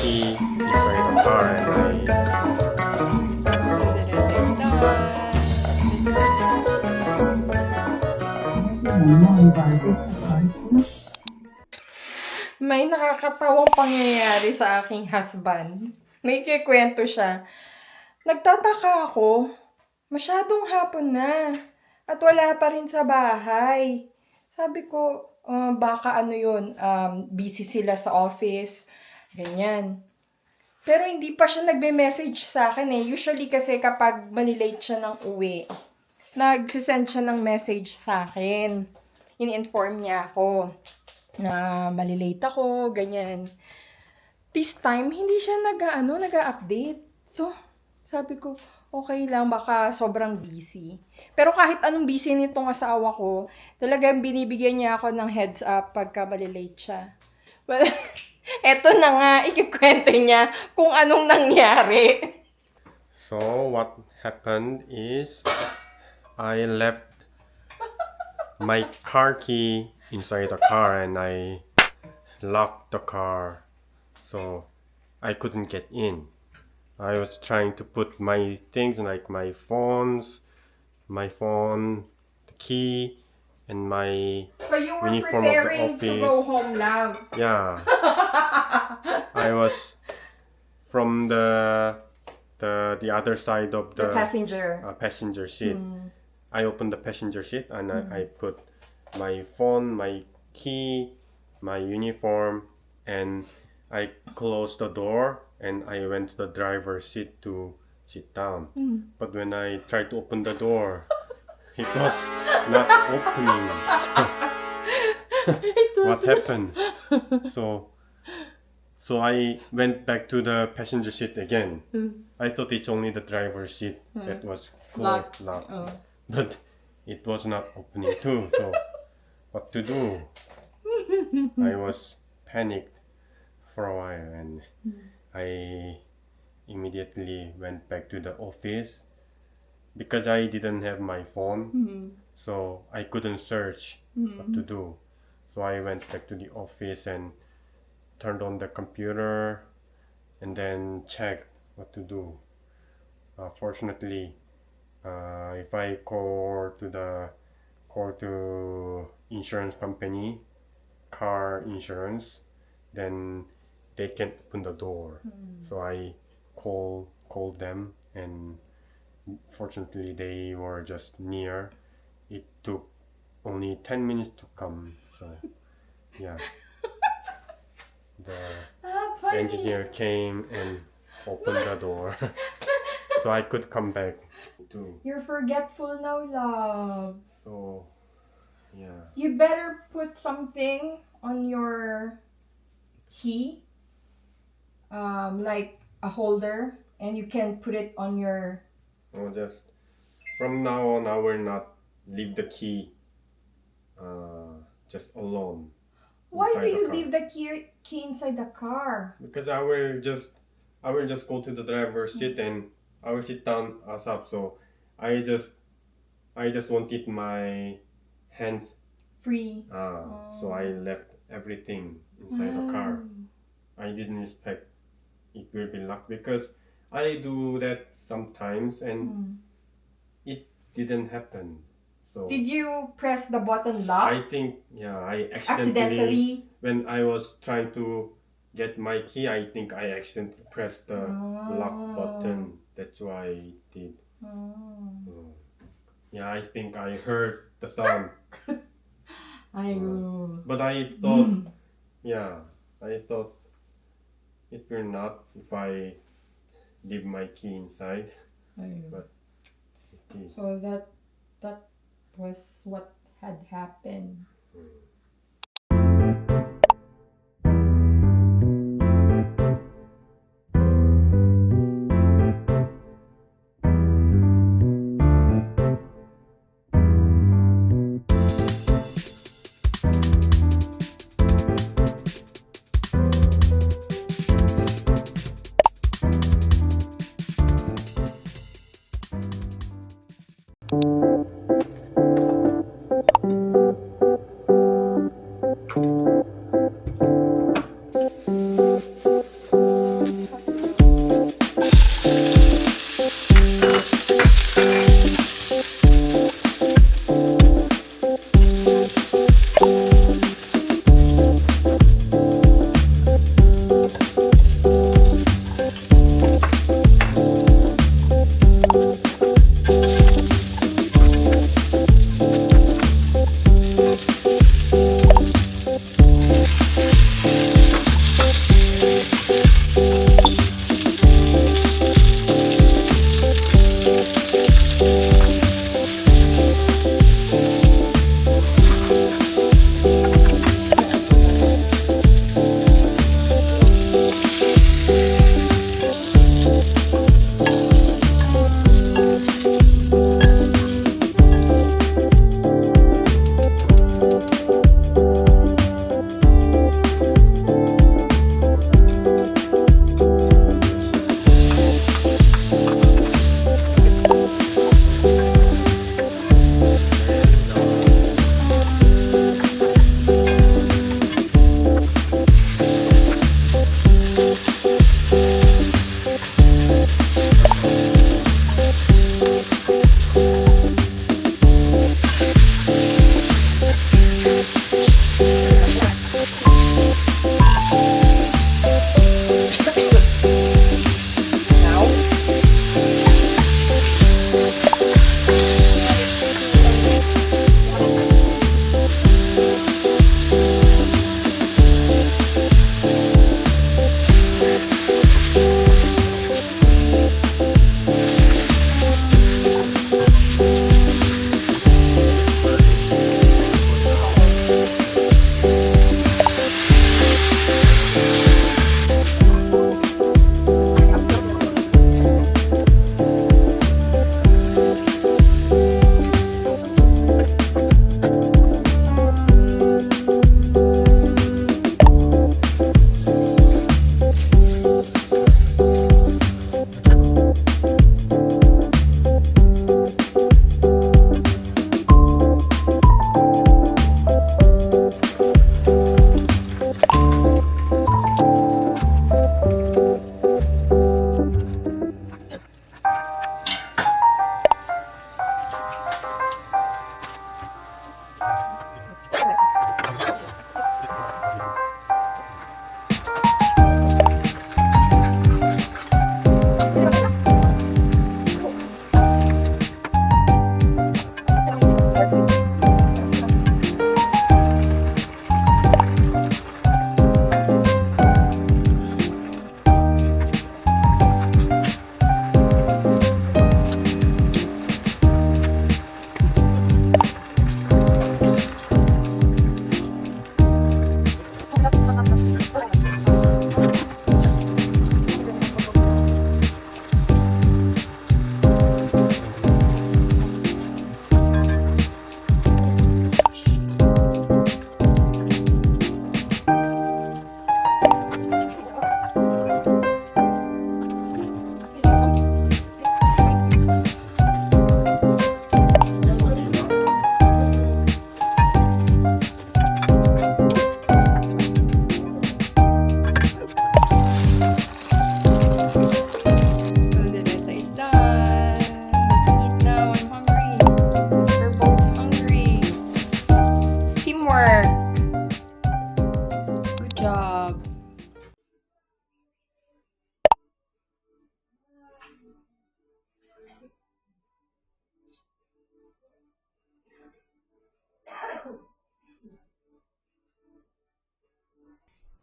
key inside the car and May nakakatawang pangyayari sa aking husband. May kikwento siya. Nagtataka ako, masyadong hapon na at wala pa rin sa bahay. Sabi ko, baka ano yun, busy sila sa office, ganyan. Pero hindi pa siya nagme-message sa akin eh. Usually kasi kapag malilate siya ng uwi, nagsisend siya ng message sa akin. In-inform niya ako na malilate ako, ganyan. This time, hindi siya nag-update. So, sabi ko, okay lang, baka sobrang busy. Pero kahit anong busy nitong asawa ko, talagang binibigyan niya ako ng heads up pagka malilate siya. Well, eto na nga, ikikwento niya kung anong nangyari. so what happened is I left my car key inside the car and I locked the car, so I couldn't get in. I was trying to put my things like my phone, the key, and my So you were uniform of the preparing to office. go home, love. Yeah. I was from the other side of The the passenger. seat. I opened the passenger seat and I put my phone, my key, my uniform, and I closed the door and I went to the driver's seat to sit down. But when I tried to open the door, it was not opening. So, what happened? So I went back to the passenger seat again. I thought it's only the driver's seat that was closed, locked. But it was not opening too. So what to do? I was panicked for a while and I immediately went back to the office because I didn't have my phone. So I couldn't search what to do. So I went back to the office and turned on the computer and then checked what to do. Fortunately, if I call to insurance company, car insurance, then they can open the door. So I called them, and fortunately they were just near. It took only 10 minutes to come. So yeah. The engineer came and opened the door so I could come back too. You're forgetful now, love. So yeah. You better put something on your key, like a holder, and you can put it on your... Just from now on I will not leave the key just alone. Why do inside the you car. leave the key inside the car? Because I will just go to the driver's seat and I will sit down ASAP. So I just wanted my hands Free. so I left everything inside the car. I didn't expect it will be locked because I do that sometimes and it didn't happen. So Did you press the button lock? I think I Accidentally? when I was trying to get my key, I think I accidentally pressed the lock button. That's why I did. Yeah, I think I heard the sound. But I thought, I thought it will not if I leave my key inside. But it is. So that was what had happened.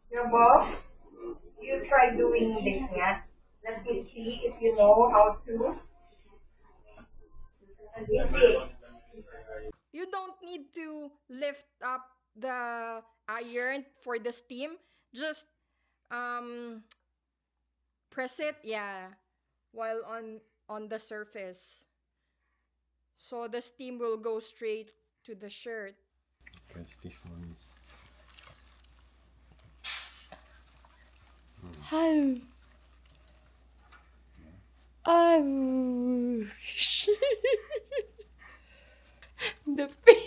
Yabo, you try doing this nga. Let me see if you know how to. Easy. You don't need to lift up the iron for the steam. Just um press it, yeah, while on the surface. So the steam will go straight to the shirt. Because this one is How? Oh. The face.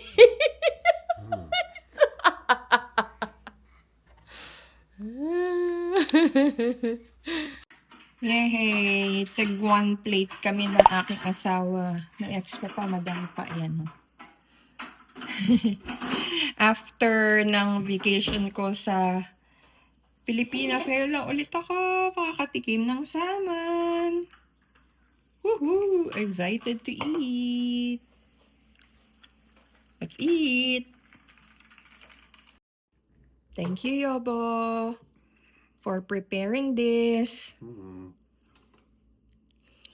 Yay! Tag one plate kami ng aking asawa. May extra pa, madami pa. Ayan. After ng vacation ko sa Pilipinas, ngayon lang ulit ako makakatikim ng salmon. Woohoo! Excited to eat. Let's eat. Thank you, Yobo, for preparing this.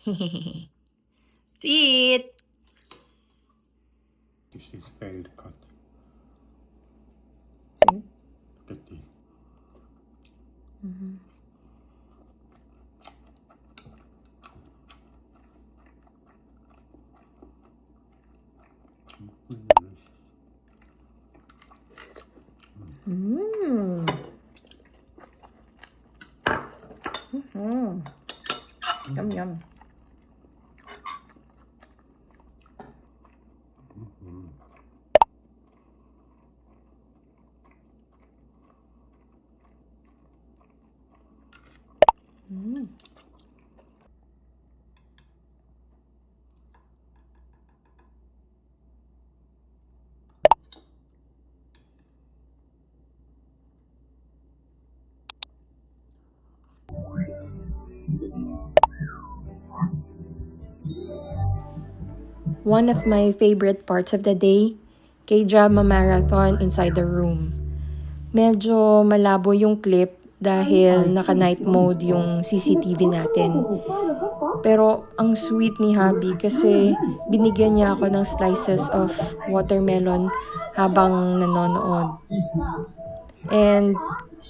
Let's eat. this is failed cut. See? Look at this. Yum, yum. One of my favorite parts of the day, K-drama marathon inside the room. Medyo malabo yung clip dahil naka-night mode yung CCTV natin. Pero ang sweet ni Hubby kasi binigyan niya ako ng slices of watermelon habang nanonood. And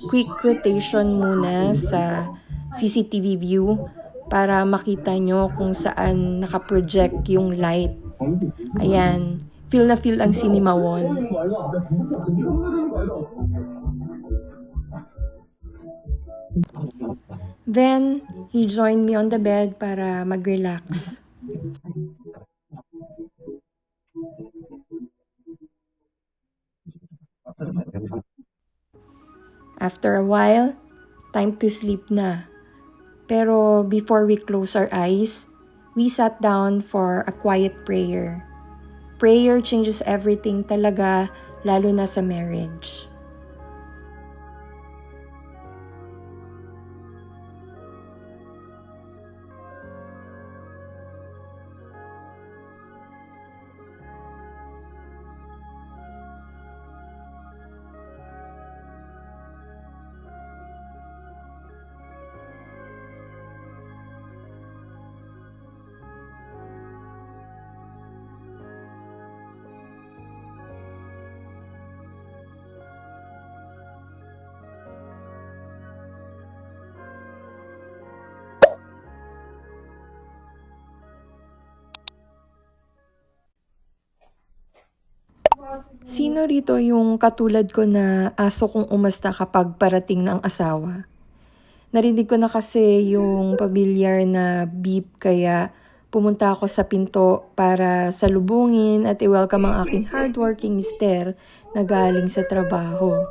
quick rotation muna sa CCTV view para makita nyo kung saan nakaproject yung light. Ayan, feel na feel ang cinema wall. Then, he joined me on the bed para mag-relax. After a while, time to sleep na. Pero before we close our eyes, we sat down for a quiet prayer. Prayer changes everything talaga, lalo na sa marriage. Sino rito yung katulad ko na aso kong umasta kapag parating ng asawa? Narinig ko na kasi yung pamilyar na beep kaya pumunta ako sa pinto para salubungin at i-welcome ang aking hardworking mister na galing sa trabaho.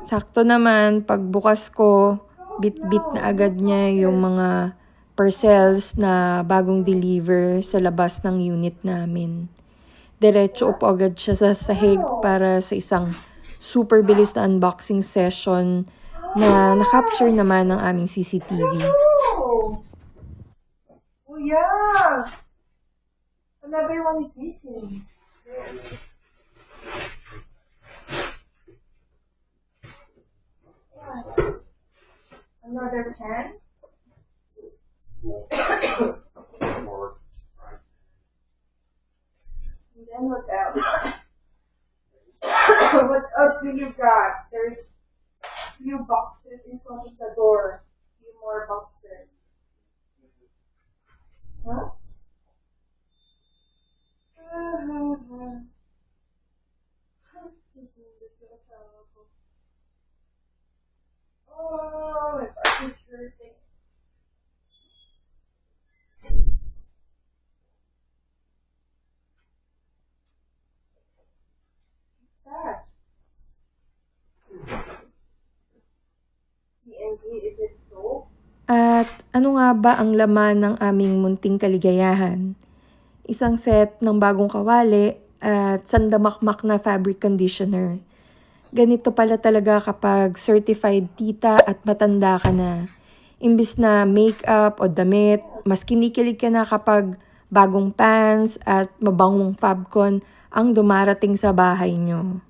Sakto naman, pagbukas ko, bit-bit na agad niya yung mga parcels na bagong deliver sa labas ng unit namin. Diretso upo agad siya sa sahig para sa isang super bilis na unboxing session na na-capture naman ng aming CCTV. Oh yeah! Another one is missing. Another pen? Or And then what else? What else do you got? There's few boxes in front of the door. Few more boxes. Huh? Oh, my back is hurting. Sad. PNG, is it so? At ano nga ba ang laman ng aming munting kaligayahan? Isang set ng bagong kawali at sandamakmak na fabric conditioner. Ganito pala talaga kapag certified tita at matanda ka na. Imbis na makeup o damit, mas kinikilig ka na kapag bagong pants at mabangong fabcon ang dumarating sa bahay nyo.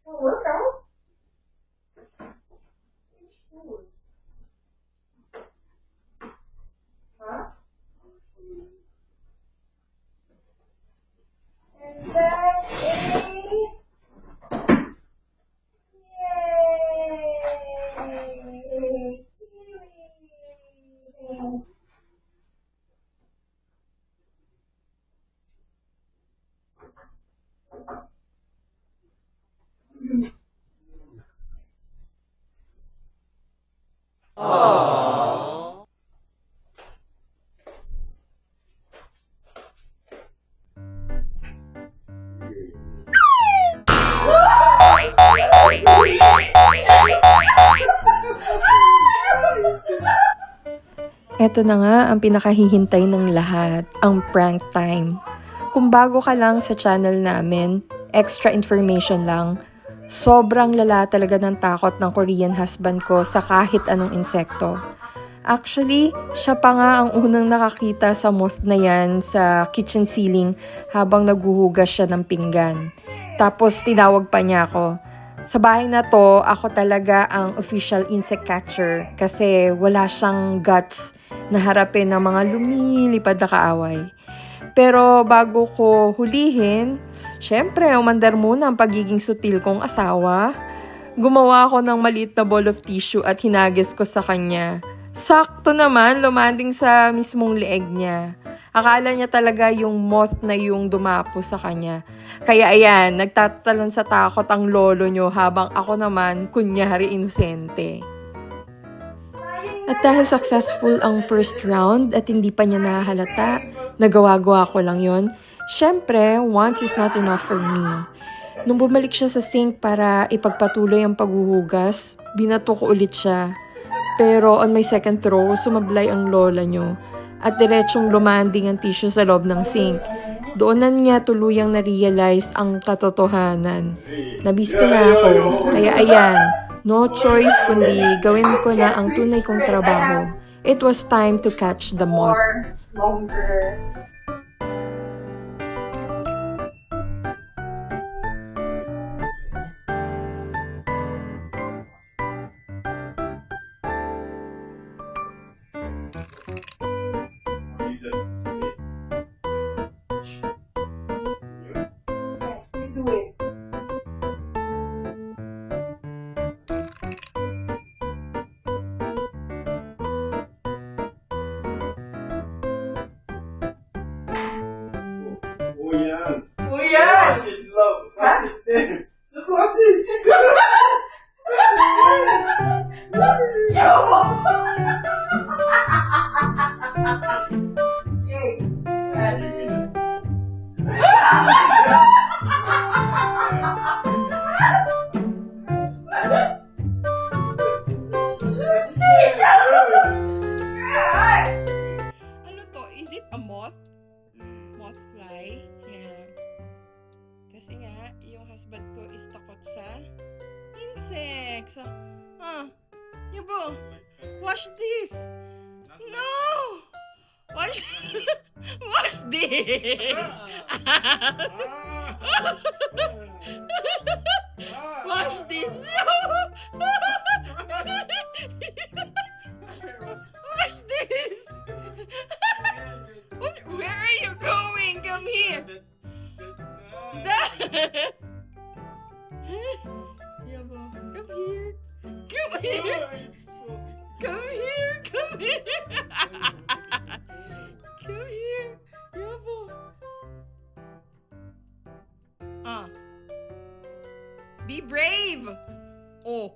Oh, workout? Huh? And that's a yay! Kiwi! Eto na nga ang pinakahihintay ng lahat, ang prank time. Kung bago ka lang sa channel namin, extra information lang, sobrang lala talaga ng takot ng Korean husband ko sa kahit anong insekto. Actually, siya pa nga ang unang nakakita sa moth na yan sa kitchen ceiling habang naghuhugas siya ng pinggan. Tapos tinawag pa niya ako. Sa bahay na to, ako talaga ang official insect catcher kasi wala siyang guts na harapin ng mga lumilipad na kaaway. Pero bago ko hulihin, syempre umandar muna ang pagiging sutil kong asawa. Gumawa ako ng maliit na ball of tissue at hinagis ko sa kanya. Sakto naman, lumanding sa mismong leeg niya. Akala niya talaga yung moth na yung dumapo sa kanya. Kaya ayan, nagtatalon sa takot ang lolo nyo habang ako naman, kunyari inosente. At dahil successful ang first round at hindi pa niya nahahalata, nagawa-gawa ko lang yon. Syempre, once is not enough for me. Nung bumalik siya sa sink para ipagpatuloy ang paghuhugas, binato ko ulit siya. Pero on my second throw, sumablay ang lola nyo at diretsong lumanding ang tissue sa loob ng sink. Doonan niya tuluyang na-realize ang katotohanan. Nabisto na ako, kaya ayan, no choice kundi gawin ko na ang tunay kong trabaho. It was time to catch the moth. Or longer. You do it. Oh yan! Oh, yes! Masid love! Masid din! Ano to? Is it a moth? Moth fly? Yeah. Kasi nga, yung husband ko is takot sa insects. Yubo! Wash this. No. Wash. Wash this. Wash this. Wash this. Where are you going? Come here. Yabo, come here. Come here. Come here. Come here. Come here. Yabo. Be brave. Oh.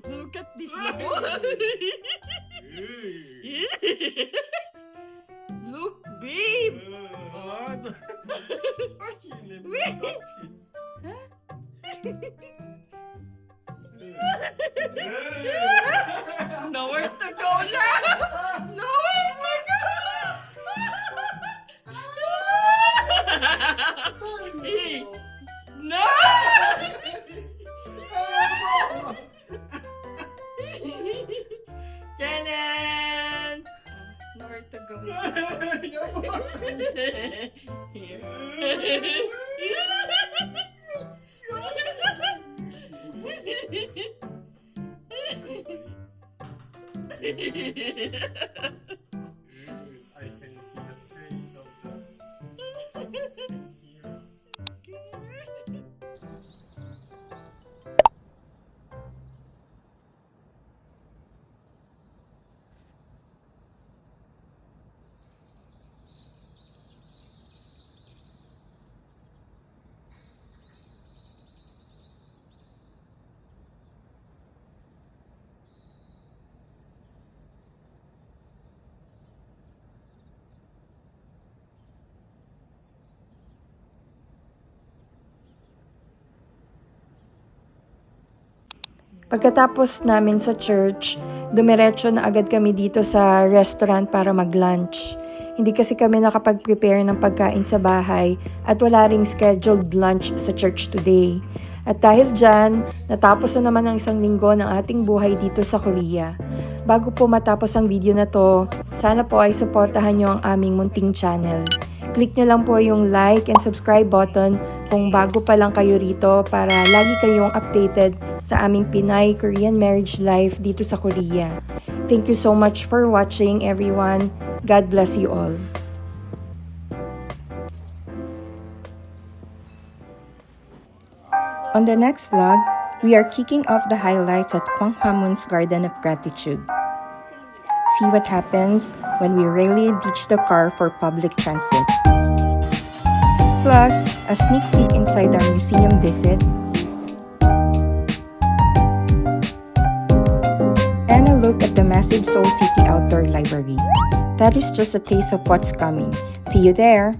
Look at this boy. Look, babe. Nowhere to go now. Nowhere to go. Hey, no. Janan. Nowhere to go. Here. Pagkatapos namin sa church, dumiretso na agad kami dito sa restaurant para mag-lunch. Hindi kasi kami nakapag-prepare ng pagkain sa bahay at wala ring scheduled lunch sa church today. At dahil dyan, natapos na naman ang isang linggo ng ating buhay dito sa Korea. Bago po matapos ang video na to, sana po ay suportahan nyo ang aming munting channel. Click nyo lang po yung like and subscribe button kung bago pa lang kayo rito para lagi kayong updated sa aming Pinay-Korean marriage life dito sa Korea. Thank you so much for watching, everyone. God bless you all. On the next vlog, we are kicking off the highlights at Kwanghamun's Garden of Gratitude. See what happens when we really ditch the car for public transit. Plus, a sneak peek inside our museum visit, and a look at the massive Seoul City Outdoor Library. That is just a taste of what's coming. See you there!